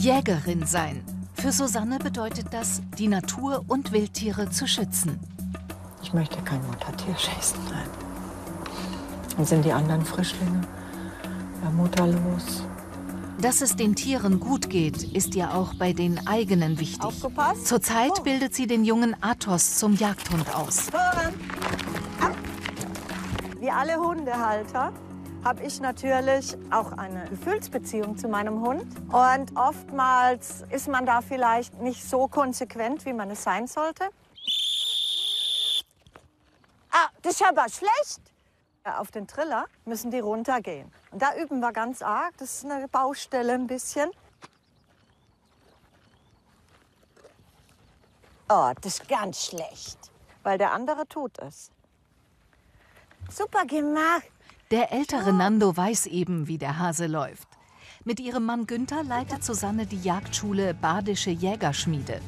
Jägerin sein. Für Susanne bedeutet das, die Natur und Wildtiere zu schützen. Ich möchte kein Muttertier schießen, nein. Dann sind die anderen Frischlinge ja mutterlos. Dass es den Tieren gut geht, ist ihr auch bei den eigenen wichtig. Aufgepasst. Zurzeit bildet sie den jungen Athos zum Jagdhund aus. Voran. Ab. Wie alle Hundehalter habe ich natürlich auch eine Gefühlsbeziehung zu meinem Hund. Und oftmals ist man da vielleicht nicht so konsequent, wie man es sein sollte. Ah, das ist aber schlecht. Auf den Triller müssen die runtergehen. Und da üben wir ganz arg. Das ist eine Baustelle ein bisschen. Oh, das ist ganz schlecht. Weil der andere tut es. Super gemacht. Der ältere Nando weiß eben, wie der Hase läuft. Mit ihrem Mann Günther leitet Susanne die Jagdschule Badische Jägerschmiede.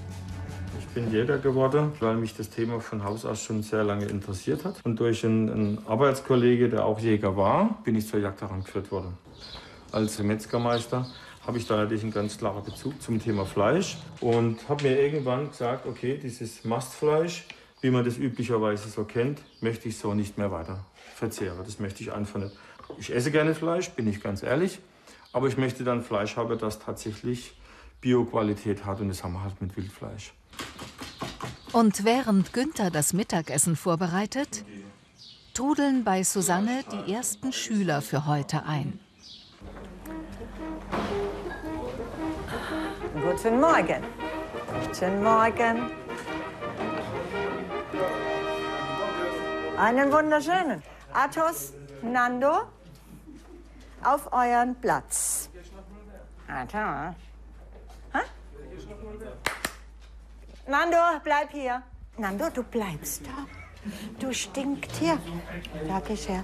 Ich bin Jäger geworden, weil mich das Thema von Haus aus schon sehr lange interessiert hat. Und durch einen Arbeitskollege, der auch Jäger war, bin ich zur Jagd herangeführt worden. Als Metzgermeister habe ich da natürlich einen ganz klaren Bezug zum Thema Fleisch und habe mir irgendwann gesagt, okay, dieses Mastfleisch, wie man das üblicherweise so kennt, möchte ich so nicht mehr weiter verzehren. Das möchte ich einfach nicht. Ich esse gerne Fleisch, bin ich ganz ehrlich, aber ich möchte dann Fleisch haben, das tatsächlich Bio-Qualität hat und das haben wir halt mit Wildfleisch. Und während Günther das Mittagessen vorbereitet, trudeln bei Susanne die ersten Schüler für heute ein. Guten Morgen. Guten Morgen. Einen wunderschönen. Athos, Nando, auf euren Platz. Athos. Nando, bleib hier. Nando, du bleibst da. Du stinkst hier. Danke sehr.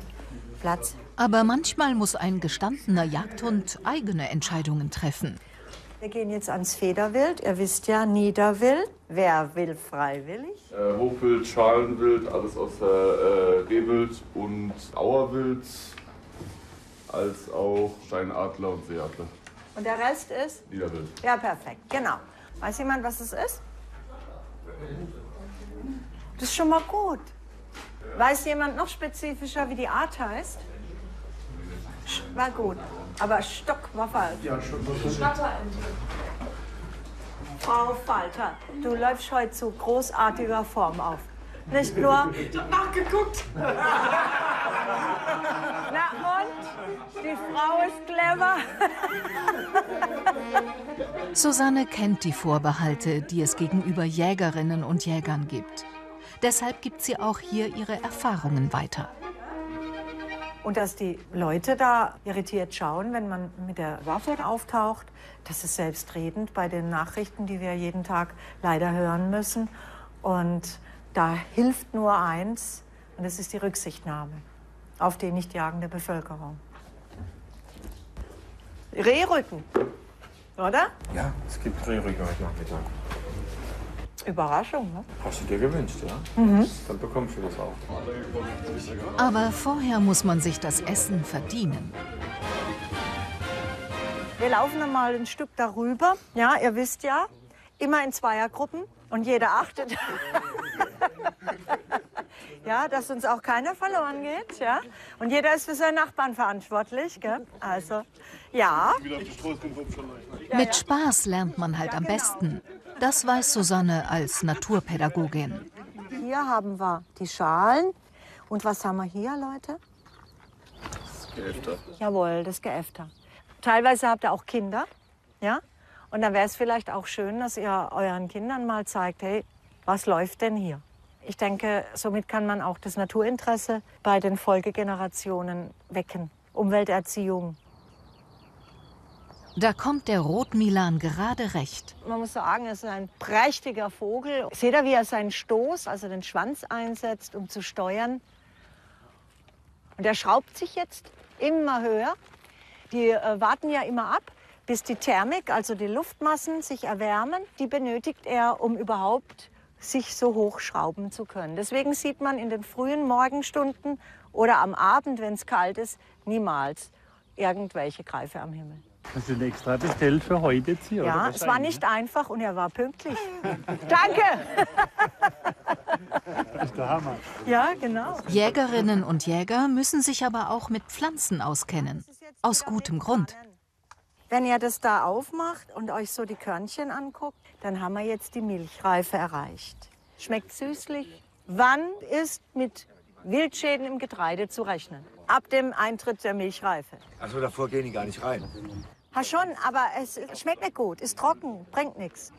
Platz. Aber manchmal muss ein gestandener Jagdhund eigene Entscheidungen treffen. Wir gehen jetzt ans Federwild. Ihr wisst ja, Niederwild. Wer will freiwillig? Hochwild, Schalenwild, alles aus Rehwild und Auerwild, als auch Steinadler und Seeadler. Und der Rest ist? Niederwild. Ja, perfekt. Genau. Weiß jemand, was es ist? Das ist schon mal gut. Weiß jemand noch spezifischer, wie die Art heißt? War gut. Aber Stock war falsch. Ja, Schotterente. Frau Falter, du läufst heute zu großartiger Form auf. Nicht nur... Ich hab nachgeguckt. Na und? Die Frau ist clever. Susanne kennt die Vorbehalte, die es gegenüber Jägerinnen und Jägern gibt. Deshalb gibt sie auch hier ihre Erfahrungen weiter. Und dass die Leute da irritiert schauen, wenn man mit der Waffe auftaucht, das ist selbstredend bei den Nachrichten, die wir jeden Tag leider hören müssen. Und da hilft nur eins, und das ist die Rücksichtnahme auf die nicht jagende Bevölkerung. Rehrücken, oder? Ja, es gibt Rehrücken heute Nachmittag. Überraschung, ne? Hast du dir gewünscht, ja? Dann bekommst du das auch. Aber vorher muss man sich das Essen verdienen. Wir laufen dann mal ein Stück darüber. Ja, ihr wisst ja, immer in Zweiergruppen und jeder achtet. Ja, dass uns auch keiner verloren geht, ja. Und jeder ist für seinen Nachbarn verantwortlich, gell? Also, ja. Mit Spaß lernt man halt am besten. Das weiß Susanne als Naturpädagogin. Hier haben wir die Schalen. Und was haben wir hier, Leute? Das Geäfter. Jawohl, das Geäfter. Teilweise habt ihr auch Kinder, ja? Und dann wäre es vielleicht auch schön, dass ihr euren Kindern mal zeigt, hey, was läuft denn hier? Ich denke, somit kann man auch das Naturinteresse bei den Folgegenerationen wecken. Umwelterziehung. Da kommt der Rotmilan gerade recht. Man muss sagen, es ist ein prächtiger Vogel. Seht ihr, wie er seinen Stoß, also den Schwanz einsetzt, um zu steuern? Und er schraubt sich jetzt immer höher. Die warten ja immer ab, bis die Thermik, also die Luftmassen, sich erwärmen. Die benötigt er, um überhaupt sich so hochschrauben zu können. Deswegen sieht man in den frühen Morgenstunden oder am Abend, wenn es kalt ist, niemals irgendwelche Greifer am Himmel. Hast du den extra bestellt für heute jetzt hier? Ja, oder es war nicht einfach und er war pünktlich. Danke! Das ist der Hammer. Ja, genau. Jägerinnen und Jäger müssen sich aber auch mit Pflanzen auskennen. Aus gutem Grund. Wenn ihr das da aufmacht und euch so die Körnchen anguckt, dann haben wir jetzt die Milchreife erreicht. Schmeckt süßlich. Wann ist mit Wildschäden im Getreide zu rechnen? Ab dem Eintritt der Milchreife. Also davor gehen die gar nicht rein. Ha schon, aber es schmeckt nicht gut, ist trocken, bringt nichts.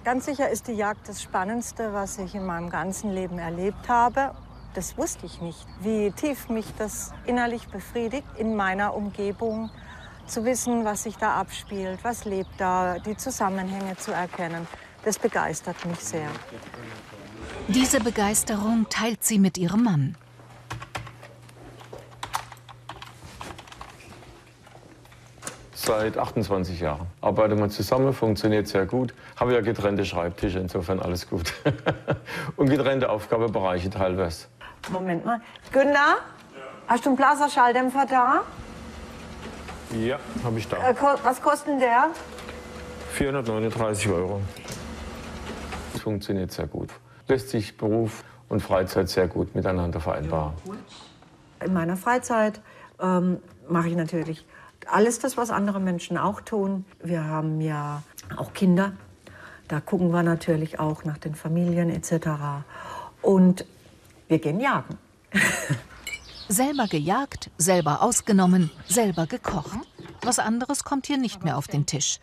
Ganz sicher ist die Jagd das Spannendste, was ich in meinem ganzen Leben erlebt habe. Das wusste ich nicht, wie tief mich das innerlich befriedigt, in meiner Umgebung zu wissen, was sich da abspielt, was lebt da, die Zusammenhänge zu erkennen. Das begeistert mich sehr. Diese Begeisterung teilt sie mit ihrem Mann. Seit 28 Jahren. Arbeiten wir zusammen, funktioniert sehr gut. Habe ja getrennte Schreibtische, insofern alles gut. Und getrennte Aufgabenbereiche teilweise. Moment mal. Günther, hast du einen Blaserschalldämpfer da? Ja, habe ich da. Was kostet denn der? 439 €. Es funktioniert sehr gut. Lässt sich Beruf und Freizeit sehr gut miteinander vereinbaren. In meiner Freizeit mache ich natürlich alles das, was andere Menschen auch tun. Wir haben ja auch Kinder. Da gucken wir natürlich auch nach den Familien etc. Und wir gehen jagen. Selber gejagt, selber ausgenommen, selber gekocht. Was anderes kommt hier nicht mehr auf den Tisch.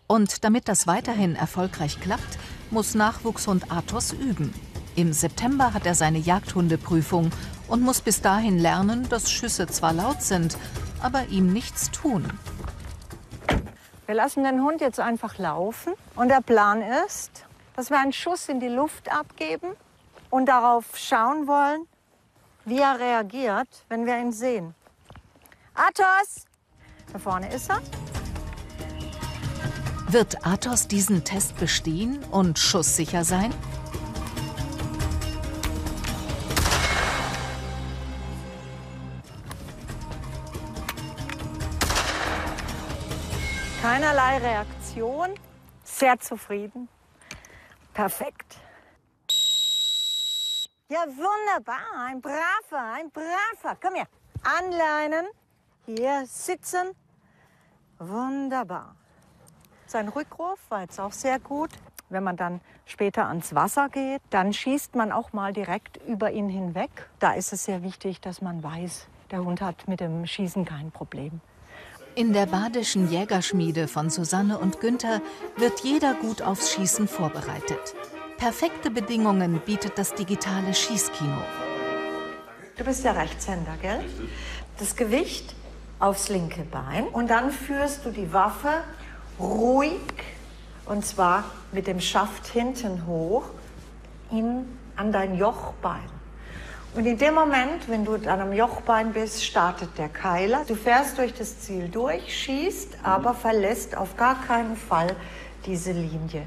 Und damit das weiterhin erfolgreich klappt, muss Nachwuchshund Athos üben. Im September hat er seine Jagdhundeprüfung und muss bis dahin lernen, dass Schüsse zwar laut sind, aber ihm nichts tun. Wir lassen den Hund jetzt einfach laufen. Und der Plan ist, dass wir einen Schuss in die Luft abgeben und darauf schauen wollen, wie er reagiert, wenn wir ihn sehen. Athos! Da vorne ist er. Wird Athos diesen Test bestehen und schusssicher sein? Keinerlei Reaktion. Sehr zufrieden. Perfekt. Ja, wunderbar. Ein braver, ein braver. Komm her. Anleinen. Hier sitzen. Wunderbar. Sein Rückruf war jetzt auch sehr gut. Wenn man dann später ans Wasser geht, dann schießt man auch mal direkt über ihn hinweg. Da ist es sehr wichtig, dass man weiß, der Hund hat mit dem Schießen kein Problem. In der badischen Jägerschmiede von Susanne und Günther wird jeder gut aufs Schießen vorbereitet. Perfekte Bedingungen bietet das digitale Schießkino. Du bist ja Rechtshänder, gell? Das Gewicht aufs linke Bein und dann führst du die Waffe ruhig, und zwar mit dem Schaft hinten hoch, an dein Jochbein. Und in dem Moment, wenn du an einem Jochbein bist, startet der Keiler. Du fährst durch das Ziel durch, schießt, aber verlässt auf gar keinen Fall diese Linie.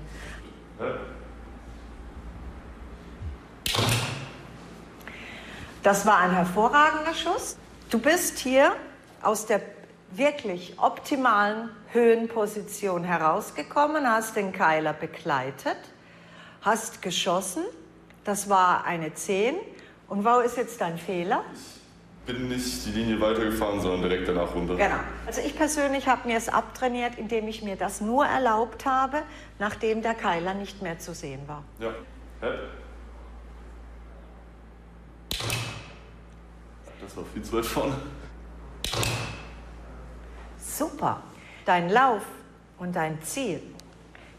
Das war ein hervorragender Schuss. Du bist hier aus der wirklich optimalen Höhenposition herausgekommen, hast den Keiler begleitet, hast geschossen. Das war eine 10. Und wo ist jetzt dein Fehler? Ich bin nicht die Linie weitergefahren, sondern direkt danach runter. Genau. Also ich persönlich habe mir es abtrainiert, indem ich mir das nur erlaubt habe, nachdem der Keiler nicht mehr zu sehen war. Ja. Das war viel zu weit vorne. Super. Dein Lauf und dein Ziel,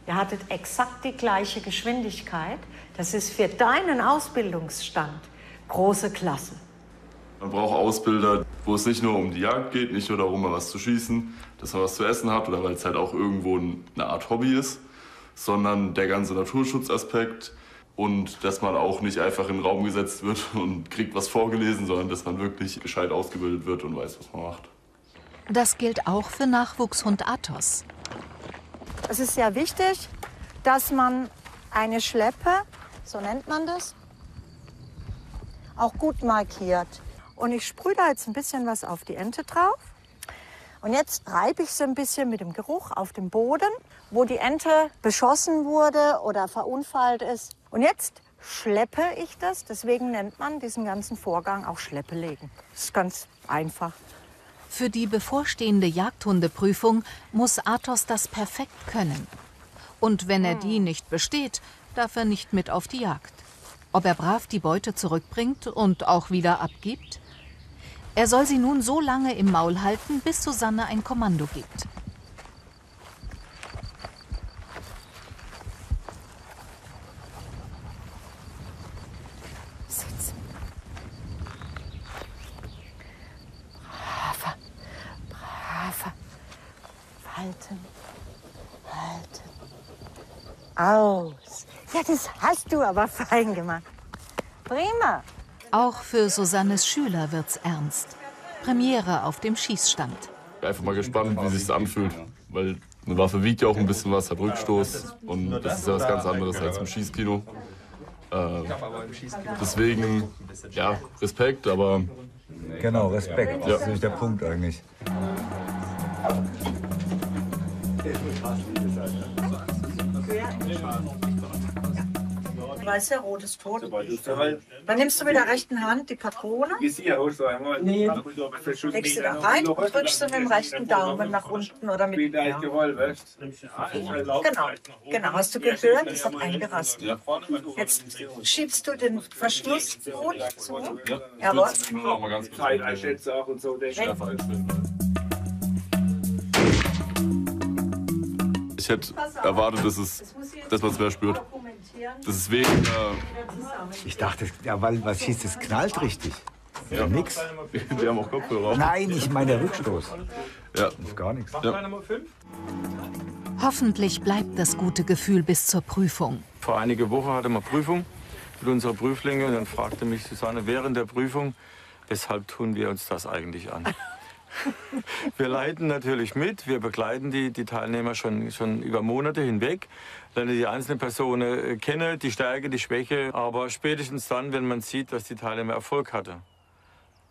ihr hattet exakt die gleiche Geschwindigkeit. Das ist für deinen Ausbildungsstand große Klasse. Man braucht Ausbilder, wo es nicht nur um die Jagd geht, nicht nur darum, mal was zu schießen, dass man was zu essen hat oder weil es halt auch irgendwo eine Art Hobby ist, sondern der ganze Naturschutzaspekt und dass man auch nicht einfach in den Raum gesetzt wird und kriegt was vorgelesen, sondern dass man wirklich gescheit ausgebildet wird und weiß, was man macht. Das gilt auch für Nachwuchshund Athos. Es ist sehr wichtig, dass man eine Schleppe, so nennt man das, auch gut markiert. Und ich sprühe da jetzt ein bisschen was auf die Ente drauf. Und jetzt reibe ich sie ein bisschen mit dem Geruch auf dem Boden, wo die Ente beschossen wurde oder verunfallt ist. Und jetzt schleppe ich das. Deswegen nennt man diesen ganzen Vorgang auch Schleppelegen. Das ist ganz einfach. Für die bevorstehende Jagdhundeprüfung muss Athos das perfekt können. Und wenn er die nicht besteht, darf er nicht mit auf die Jagd. Ob er brav die Beute zurückbringt und auch wieder abgibt? Er soll sie nun so lange im Maul halten, bis Susanne ein Kommando gibt. Sitzen. Braver. Halten. Aus. Ja, das hast du aber fein gemacht. Prima. Auch für Susannes Schüler wird's ernst. Premiere auf dem Schießstand. Einfach mal gespannt, wie sich anfühlt. Weil eine Waffe wiegt ja auch ein bisschen was, hat Rückstoß. Und das ist ja was ganz anderes als im Schießkino. Deswegen, ja, Respekt, aber... Genau, Respekt. Das ist nämlich der Punkt eigentlich. Weißer, rotes Brot. Dann nimmst du mit der rechten Hand die Patrone, legst sie da rein und drückst du mit dem rechten Daumen nach unten oder mit dem Genau, hast du gehört? Das hat eingerastet. Jetzt schiebst du den Verschluss gut zu. Jawohl. Ich hätte erwartet, dass man es mehr spürt. Das ist weniger. Ich dachte, ja, weil was hieß, das knallt richtig. Ja, nix. Wir haben auch Kopfhörer. Nein, ich meine der Rückstoß. Ja. Das ist gar nichts. Ja. Hoffentlich bleibt das gute Gefühl bis zur Prüfung. Vor einiger Woche hatte man Prüfung mit unserer Prüflinge und dann fragte mich Susanne während der Prüfung, weshalb tun wir uns das eigentlich an? Wir leiten natürlich mit, wir begleiten die Teilnehmer schon über Monate hinweg, lernen die einzelnen Personen kennen, die Stärke, die Schwäche, aber spätestens dann, wenn man sieht, dass die Teilnehmer Erfolg hatte,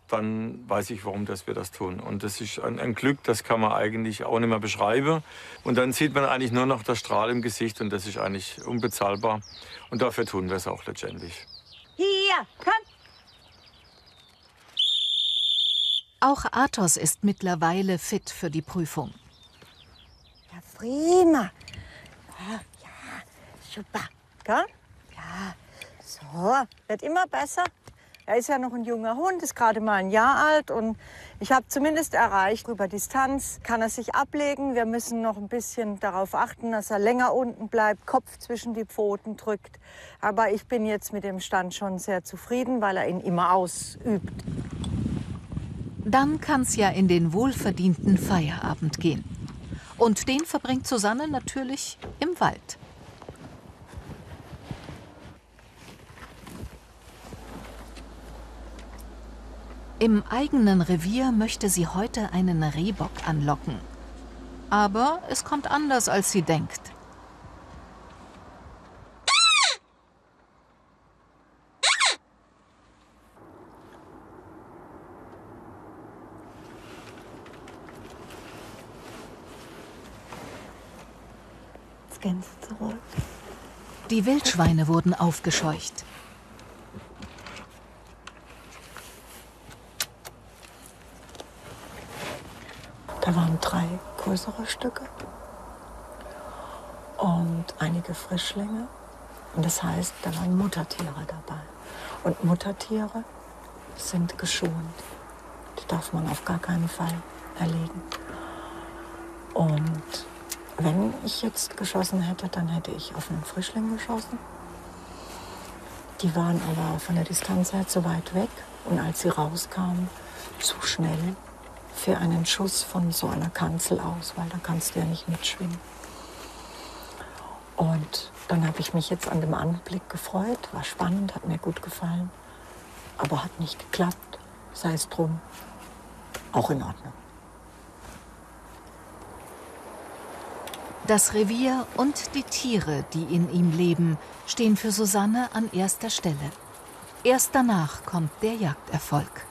dann weiß ich, warum wir das tun. Und das ist ein Glück, das kann man eigentlich auch nicht mehr beschreiben. Und dann sieht man eigentlich nur noch das Strahl im Gesicht und das ist eigentlich unbezahlbar. Und dafür tun wir es auch letztendlich. Hier, komm. Auch Athos ist mittlerweile fit für die Prüfung. Ja, prima. Ja, super. Gell? Ja, so, wird immer besser. Er ist ja noch ein junger Hund, ist gerade mal ein Jahr alt und ich habe zumindest erreicht, über Distanz kann er sich ablegen. Wir müssen noch ein bisschen darauf achten, dass er länger unten bleibt, Kopf zwischen die Pfoten drückt. Aber ich bin jetzt mit dem Stand schon sehr zufrieden, weil er ihn immer ausübt. Dann kann's ja in den wohlverdienten Feierabend gehen. Und den verbringt Susanne natürlich im Wald. Im eigenen Revier möchte sie heute einen Rehbock anlocken. Aber es kommt anders, als sie denkt. Jetzt gehen sie zurück. Die Wildschweine wurden aufgescheucht. Da waren 3 größere Stücke und einige Frischlinge. Und das heißt, da waren Muttertiere dabei. Und Muttertiere sind geschont. Die darf man auf gar keinen Fall erlegen. Und wenn ich jetzt geschossen hätte, dann hätte ich auf einen Frischling geschossen. Die waren aber von der Distanz her zu weit weg. Und als sie rauskamen, zu schnell für einen Schuss von so einer Kanzel aus, weil da kannst du ja nicht mitschwimmen. Und dann habe ich mich jetzt an dem Anblick gefreut, war spannend, hat mir gut gefallen, aber hat nicht geklappt, sei es drum, auch in Ordnung. Das Revier und die Tiere, die in ihm leben, stehen für Susanne an erster Stelle. Erst danach kommt der Jagderfolg.